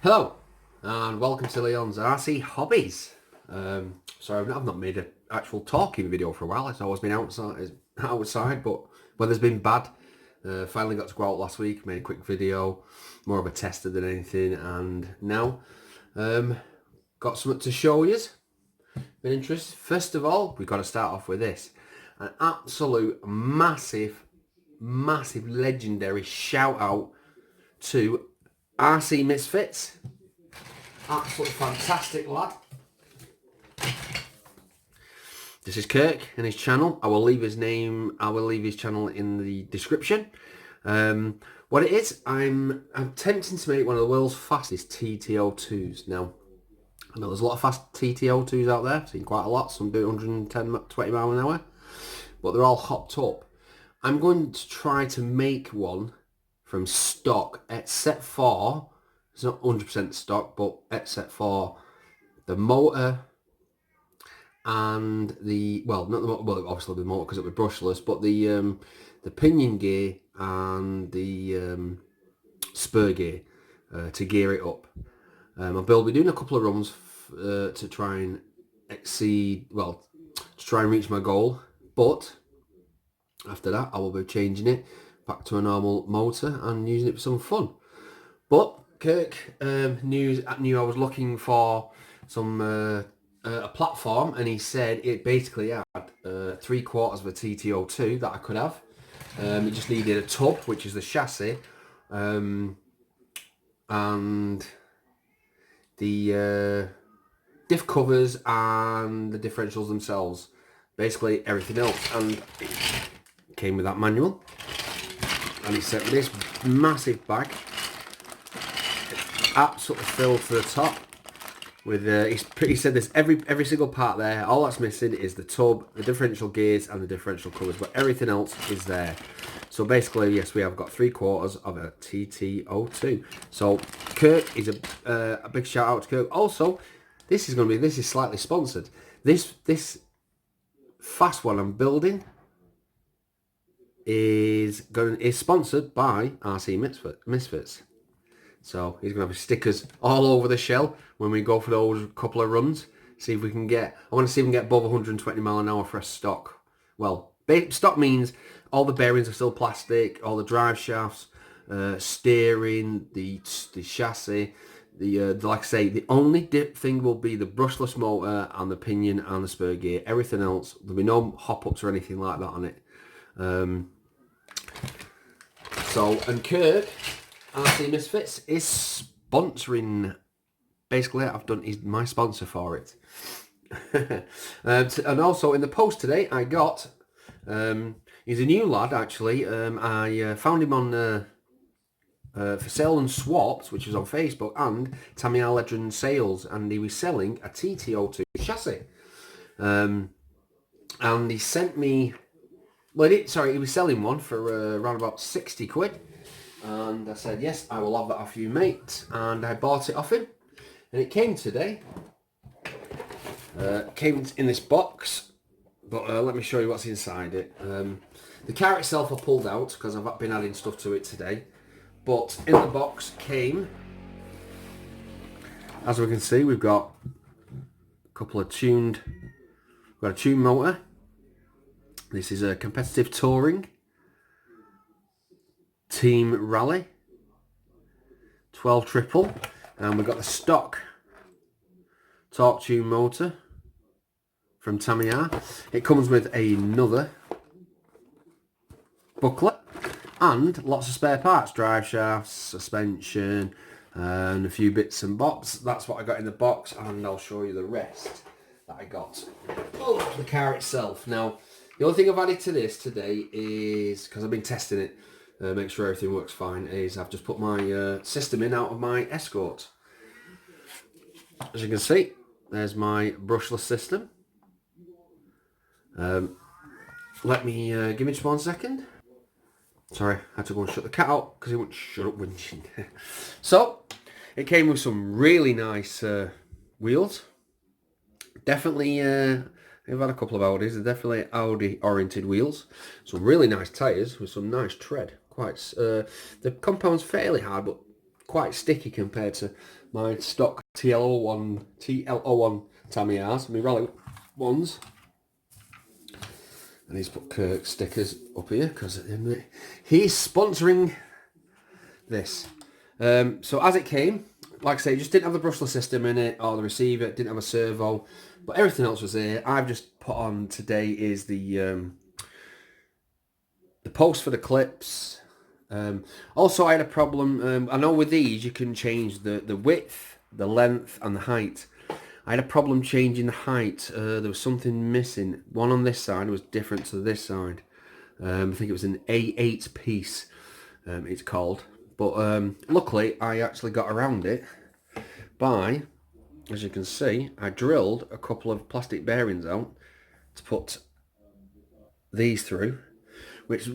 Hello and welcome to Leon's RC Hobbies. Sorry, I've not made an actual talking video for a while. It's always been outside, but weather's been bad. Finally got to go out last week, made a quick video, more of a tester than anything, and now got something to show you. Been interested. First of all, we've got to start off with this. An absolute massive legendary shout out to RC Misfits. Absolutely fantastic lad. This is Kirk and his channel. I will leave his channel in the description. What it is, I'm attempting to make one of the world's fastest TT02s. Now, I know there's a lot of fast TT02s out there. I've seen quite a lot. Some do 110, 20 miles an hour. But they're all hopped up. I'm going to try to make one from stock, except for, it's not 100% stock, but except for the motor and the, well, not the motor, well, obviously the motor because it was brushless, but the pinion gear and the spur gear to gear it up. I'll be doing a couple of runs to try and to try and reach my goal, but after that I will be changing it back to a normal motor and using it for some fun. But Kirk knew I was looking for some a platform, and he said it basically had 3/4 of a TT02 that I could have. It just needed a tub, which is the chassis, and the diff covers and the differentials themselves. Basically everything else, and it came with that manual. And he sent me this massive bag. It's absolutely filled to the top with he said this every single part there. All that's missing is the tub, the differential gears and the differential covers, but everything else is there. So basically, yes, we have got 3/4 of a TT02. So Kirk is a big shout out to Kirk. Also, this is slightly sponsored. This fast one I'm building is sponsored by RC Misfits. So he's going to have stickers all over the shell when we go for those couple of runs. See if we can get, I want to see if we can get above 120 miles an hour for a stock. Well, stock means all the bearings are still plastic, all the drive shafts, steering, the chassis, like I say, the only thing will be the brushless motor and the pinion and the spur gear. Everything else, there'll be no hop-ups or anything like that on it. And Kirk, RC Misfits, is sponsoring. Basically, he's my sponsor for it. And also in the post today, I got, he's a new lad actually. I found him on for sale and swaps, which was on Facebook, and Tamiya Legend Sales, and he was selling a TT02 chassis. And he sent me, well, he was selling one for around about 60 quid. And I said, yes, I will have that off you, mate. And I bought it off him. And it came today. Came in this box. But let me show you what's inside it. The car itself I pulled out because I've been adding stuff to it today. But in the box came, as we can see, we've got a couple of we've got a tuned motor. This is a competitive touring team rally 12 triple, and we've got the stock torque tune motor from Tamiya. It comes with another booklet and lots of spare parts, drive shafts, suspension, and a few bits and bobs. That's what I got in the box, and I'll show you the rest that I got. Oh, the car itself. Now, the only thing I've added to this today is, because I've been testing it, make sure everything works fine, is I've just put my system in out of my Escort. As you can see, there's my brushless system. Give me just 1 second. Sorry, I had to go and shut the cat out because he wouldn't shut up whinging. So, it came with some really nice wheels. Definitely, I've had a couple of Audis. They're definitely Audi-oriented wheels. Some really nice tyres with some nice tread. The compound's fairly hard, but quite sticky compared to my stock TL01 Tamiyas, my rally ones. And he's put Kirk stickers up here because he's sponsoring this. So as it came, like I say, it just didn't have the brushless system in it or the receiver, it didn't have a servo, but everything else was there. I've just put on today is the post for the clips. Also, I had a problem. I know with these you can change the width, the length, and the height. I had a problem changing the height. There was something missing. One on this side was different to this side. I think it was an A8 piece. It's called. But luckily, I actually got around it by, as you can see, I drilled a couple of plastic bearings out to put these through, which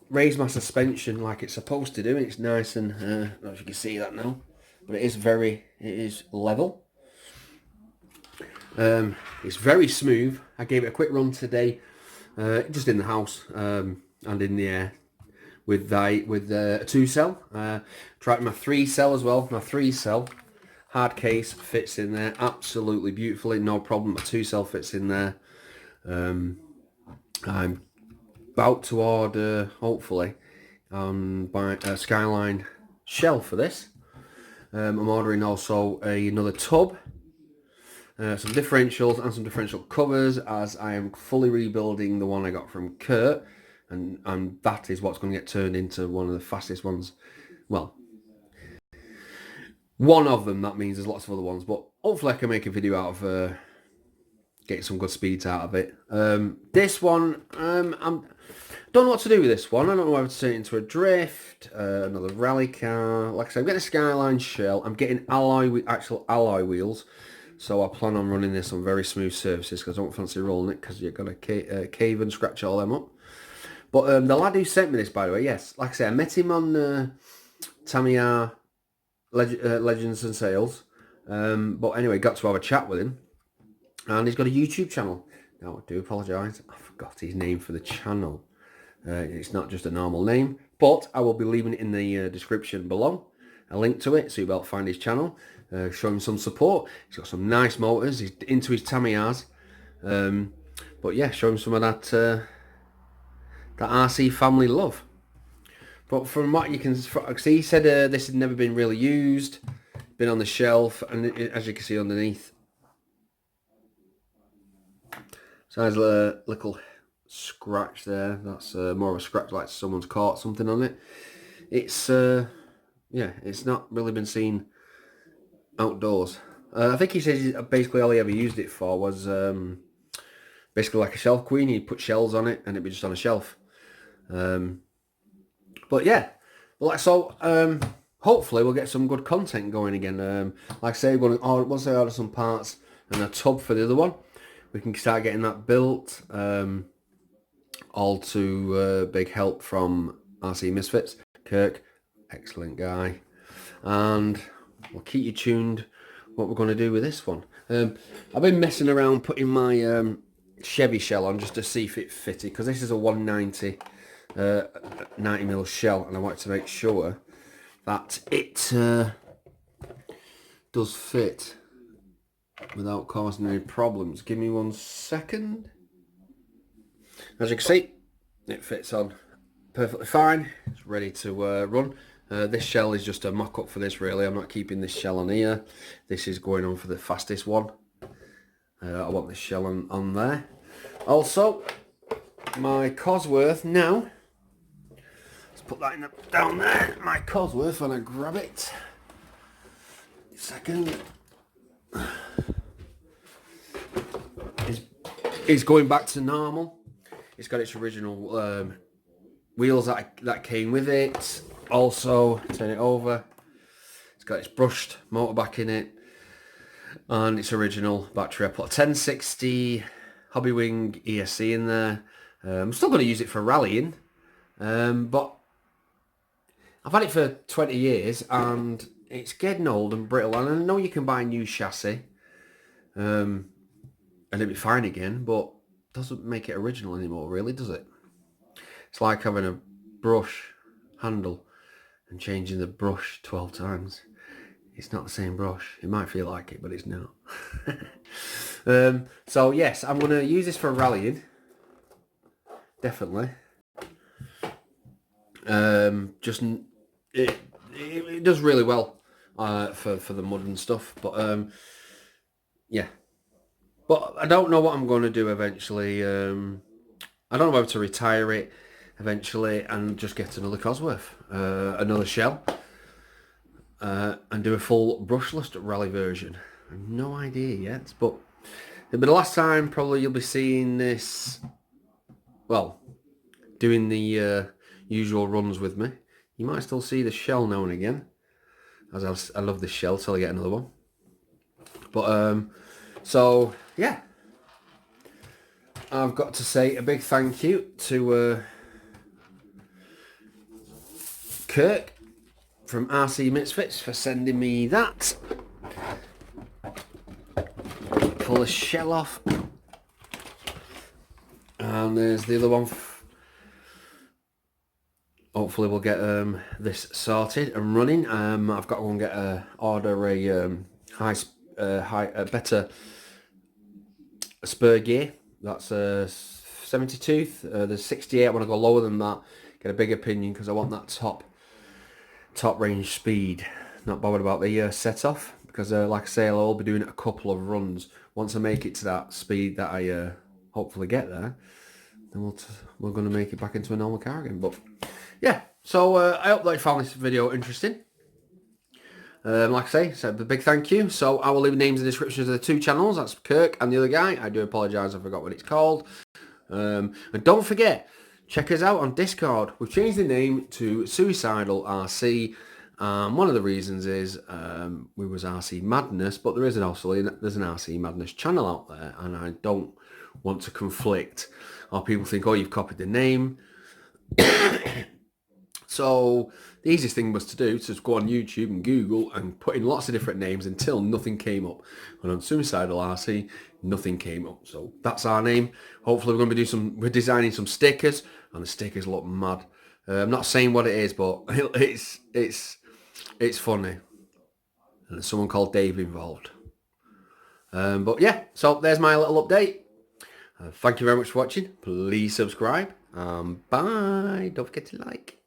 raised my suspension like it's supposed to do. It's nice and, I don't know if you can see that now, but it is level. It's very smooth. I gave it a quick run today, just in the house and in the air with a 2-cell. Tried my 3-cell as well. My 3-cell hard case fits in there absolutely beautifully, no problem. My 2-cell fits in there. I'm about to order, hopefully, buy a Skyline shell for this. I'm ordering also another tub, some differentials and some differential covers, as I am fully rebuilding the one I got from Kurt, and that is what's going to get turned into one of the fastest ones. Well, one of them, that means there's lots of other ones, but hopefully I can make a video out of getting some good speeds out of it. This one, I don't know what to do with this one. I don't know whether to turn it into a drift, another rally car. Like I said, I'm getting a Skyline shell. I'm getting actual alloy wheels. So I plan on running this on very smooth surfaces because I don't fancy rolling it because you're going to cave and scratch all them up. But the lad who sent me this, by the way, yes, like I said, I met him on Tamiya Legends and Sales. But anyway, got to have a chat with him. And he's got a YouTube channel. Now, I do apologise. I forgot his name for the channel. It's not just a normal name. But I will be leaving it in the description below. A link to it so you'll be able to find his channel. Show him some support. He's got some nice motors. He's into his Tamiyas. But yeah, show him some of that RC family love. But from what you can see, he said this had never been really used. Been on the shelf. And as you can see underneath, so there's a little scratch there. That's more of a scratch like someone's caught something on it. It's, yeah, it's not really been seen outdoors. I think he says basically all he ever used it for was basically like a shelf queen. He'd put shells on it and it'd be just on a shelf. But yeah, so hopefully we'll get some good content going again. Like I say, once I order some parts and a tub for the other one, we can start getting that built. All to big help from RC Misfits. Kirk, excellent guy. And we'll keep you tuned what we're going to do with this one. I've been messing around putting my Chevy shell on just to see if it fitted, because this is a 190 90mm shell, and I wanted to make sure that it does fit without causing any problems. Give me 1 second. As you can see, it fits on perfectly fine. It's ready to run. This shell is just a mock-up for this, really. I'm not keeping this shell on here. This is going on for the fastest one. I want this shell on there. Also, my Cosworth now. Let's put that down there. My Cosworth, when I grab it. Second. Is going back to normal. It's got its original wheels that came with it. Also, turn it over. It's got its brushed motor back in it. And its original battery. I put a 1060 Hobby Wing ESC in there. I'm still going to use it for rallying. But I've had it for 20 years and it's getting old and brittle. And I know you can buy a new chassis. And it'll be fine again, but doesn't make it original anymore, really, does it? It's like having a brush handle and changing the brush 12 times. It's not the same brush. It might feel like it, but it's not. So yes, I'm going to use this for rallying. Definitely. Just it does really well for the mud and stuff. But yeah. But I don't know what I'm going to do eventually. I don't know whether to retire it eventually and just get another Cosworth, another shell, and do a full brushless rally version. I have no idea yet, but it'll be the last time probably you'll be seeing this, well, doing the usual runs with me. You might still see the shell now and again, as I love this shell till I get another one. But so yeah, I've got to say a big thank you to Kirk from RC Misfits for sending me that. Pull the shell off, and there's the other one. Hopefully we'll get this sorted and running. I've got to go and order a better spur gear. That's a 72. The 68. I want to go lower than that. Get a bigger pinion because I want that top range speed. Not bothered about the set off because, like I say, I'll be doing a couple of runs. Once I make it to that speed that I hopefully get there, then we're going to make it back into a normal car again. But yeah, so I hope that you found this video interesting. Like I say, so a big thank you. So I will leave names in the descriptions of the two channels. That's Kirk and the other guy. I do apologise, I forgot what it's called. And don't forget, check us out on Discord. We've changed the name to Suicidal RC. One of the reasons is we was RC Madness, but there's an RC Madness channel out there, and I don't want to conflict, or people think, oh, you've copied the name. So the easiest thing was to do to just go on YouTube and Google and put in lots of different names until nothing came up. And on Suicidal RC, nothing came up. So that's our name. Hopefully we're going to we're designing some stickers, and the stickers look mad. I'm not saying what it is, but it's funny. And there's someone called Dave involved. But yeah, so there's my little update. Thank you very much for watching. Please subscribe. Bye. Don't forget to like.